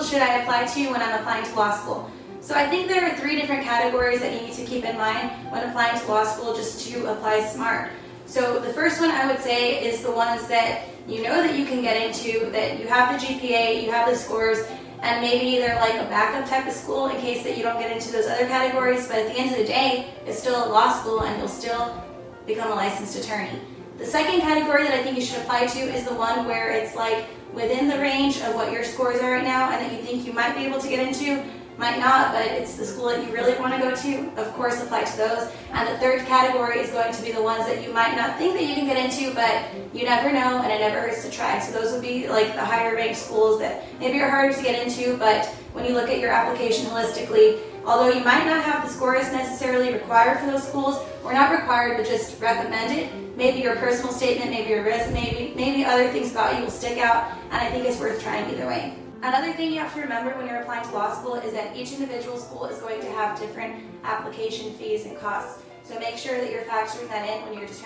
should I apply to when I'm applying to law school? So I think there are 3 different categories that you need to keep in mind when applying to law school just to apply smart. So the first one I would say is the ones that you know that you can get into, that you have the GPA, you have the scores, and maybe they're like a backup type of school in case that you don't get into those other categories, but at the end of the day, it's still a law school and you'll still become a licensed attorney. The second category that I think you should apply to is the one where it's like within the range of what your scores are right now and that you think you might be able to get into, might not, but it's the school that you really want to go to. Of course, apply to those. And the third category is going to be the ones that you might not think that you can get into, but you never know and it never hurts to try. So those would be like the higher ranked schools that maybe are harder to get into, but when you look at your application holistically, although you might not have the scores necessarily required for those schools, or not required, but just recommended, maybe your personal statement, maybe your resume, maybe other things about you will stick out, and I think it's worth trying either way. Another thing you have to remember when you're applying to law school is that each individual school is going to have different application fees and costs. So make sure that you're factoring that in when you're determining